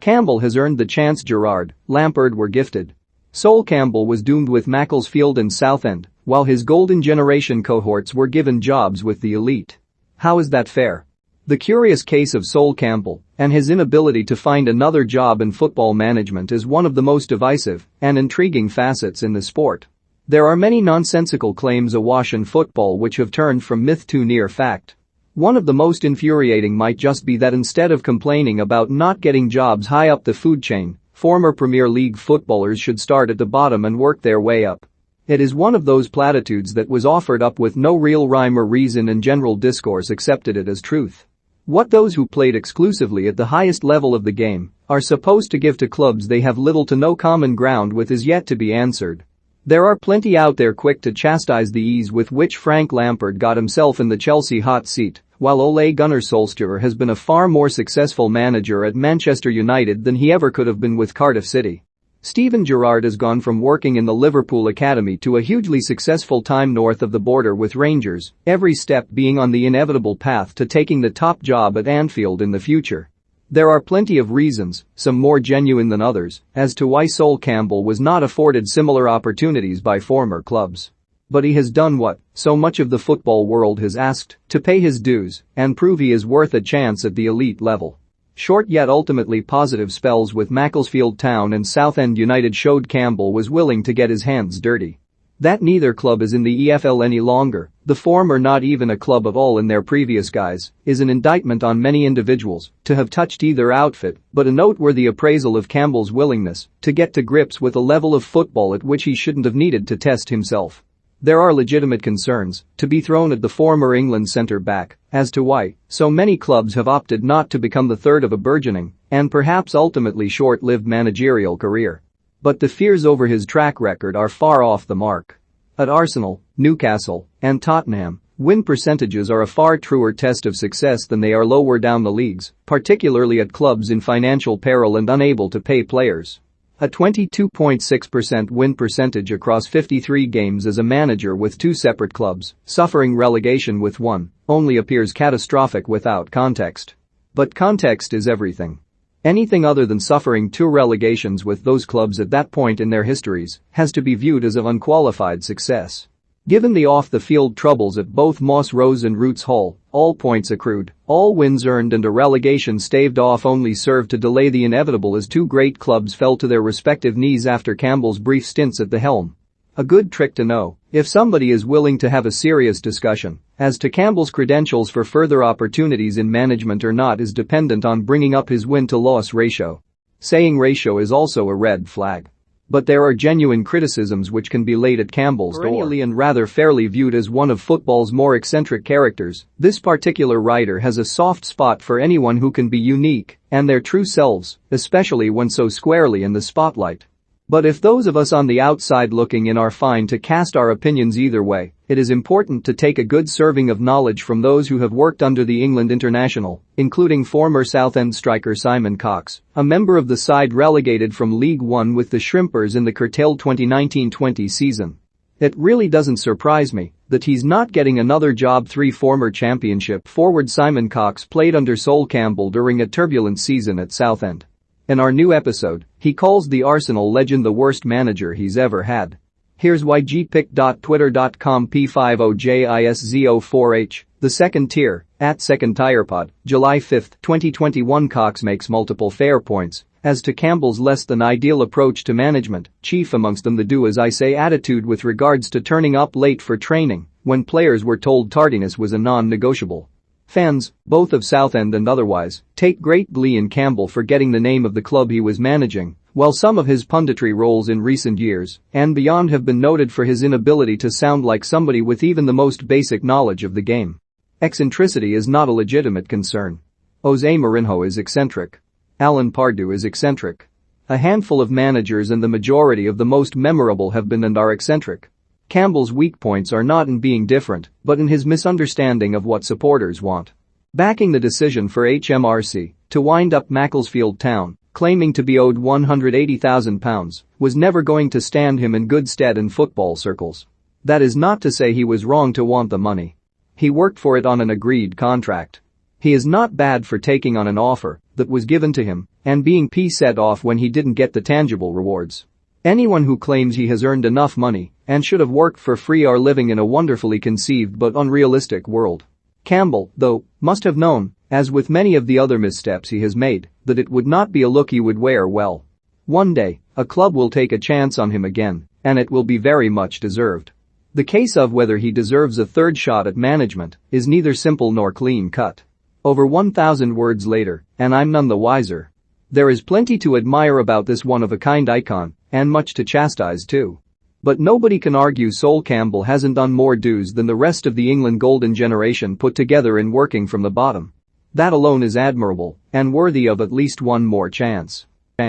Campbell has earned the chance Gerrard, Lampard were gifted. Sol Campbell was doomed with Macclesfield and Southend, while his golden generation cohorts were given jobs with the elite. How is that fair? The curious case of Sol Campbell and his inability to find another job in football management is one of the most divisive and intriguing facets in the sport. There are many nonsensical claims awash in football which have turned from myth to near fact. One of the most infuriating might just be that instead of complaining about not getting jobs high up the food chain, former Premier League footballers should start at the bottom and work their way up. It is one of those platitudes that was offered up with no real rhyme or reason and general discourse accepted it as truth. What those who played exclusively at the highest level of the game are supposed to give to clubs they have little to no common ground with is yet to be answered. There are plenty out there quick to chastise the ease with which Frank Lampard got himself in the Chelsea hot seat, while Ole Gunnar Solskjaer has been a far more successful manager at Manchester United than he ever could have been with Cardiff City. Steven Gerrard has gone from working in the Liverpool academy to a hugely successful time north of the border with Rangers, every step being on the inevitable path to taking the top job at Anfield in the future. There are plenty of reasons, some more genuine than others, as to why Sol Campbell was not afforded similar opportunities by former clubs. But he has done what so much of the football world has asked, to pay his dues and prove he is worth a chance at the elite level. Short yet ultimately positive spells with Macclesfield Town and Southend United showed Campbell was willing to get his hands dirty. That neither club is in the EFL any longer, the former not even a club at all in their previous guise, is an indictment on many individuals to have touched either outfit, but a noteworthy appraisal of Campbell's willingness to get to grips with a level of football at which he shouldn't have needed to test himself. There are legitimate concerns to be thrown at the former England centre-back as to why so many clubs have opted not to become the third of a burgeoning and perhaps ultimately short-lived managerial career. But the fears over his track record are far off the mark. At Arsenal, Newcastle, and Tottenham, win percentages are a far truer test of success than they are lower down the leagues, particularly at clubs in financial peril and unable to pay players. A 22.6% win percentage across 53 games as a manager with two separate clubs, suffering relegation with one, only appears catastrophic without context. But context is everything. Anything other than suffering two relegations with those clubs at that point in their histories has to be viewed as of unqualified success. Given the off-the-field troubles at both Moss Rose and Roots Hall, all points accrued, all wins earned and a relegation staved off only served to delay the inevitable as two great clubs fell to their respective knees after Campbell's brief stints at the helm. A good trick to know if somebody is willing to have a serious discussion as to Campbell's credentials for further opportunities in management or not is dependent on bringing up his win-to-loss ratio. Saying ratio is also a red flag. But there are genuine criticisms which can be laid at Campbell's door. Perennially and rather fairly viewed as one of football's more eccentric characters, this particular writer has a soft spot for anyone who can be unique and their true selves, especially when so squarely in the spotlight. But if those of us on the outside looking in are fine to cast our opinions either way, it is important to take a good serving of knowledge from those who have worked under the England international, including former Southend striker Simon Cox, a member of the side relegated from League One with the Shrimpers in the curtailed 2019-20 season. It really doesn't surprise me that he's not getting another job. Former Championship forward Simon Cox played under Sol Campbell during a turbulent season at Southend. In our new episode, he calls the Arsenal legend the worst manager he's ever had. Here's why. gpic.twitter.com P50JISZO4H, the second tier, @SecondTirePod, July 5, 2021. Cox makes multiple fair points as to Campbell's less than ideal approach to management, chief amongst them the do-as-I-say attitude with regards to turning up late for training when players were told tardiness was a non-negotiable. Fans, both of Southend and otherwise, take great glee in Campbell forgetting the name of the club he was managing, while some of his punditry roles in recent years and beyond have been noted for his inability to sound like somebody with even the most basic knowledge of the game. Eccentricity is not a legitimate concern. Jose Mourinho is eccentric. Alan Pardew is eccentric. A handful of managers and the majority of the most memorable have been and are eccentric. Campbell's weak points are not in being different, but in his misunderstanding of what supporters want. Backing the decision for HMRC to wind up Macclesfield Town, claiming to be owed £180,000, was never going to stand him in good stead in football circles. That is not to say he was wrong to want the money. He worked for it on an agreed contract. He is not bad for taking on an offer that was given to him and being set off when he didn't get the tangible rewards. Anyone who claims he has earned enough money and should have worked for free are living in a wonderfully conceived but unrealistic world. Campbell, though, must have known, as with many of the other missteps he has made, that it would not be a look he would wear well. One day, a club will take a chance on him again, and it will be very much deserved. The case of whether he deserves a third shot at management is neither simple nor clean-cut. Over 1,000 words later, and I'm none the wiser. There is plenty to admire about this one-of-a-kind icon, and much to chastise too. But nobody can argue Sol Campbell hasn't done more dues than the rest of the England golden generation put together in working from the bottom. That alone is admirable and worthy of at least one more chance.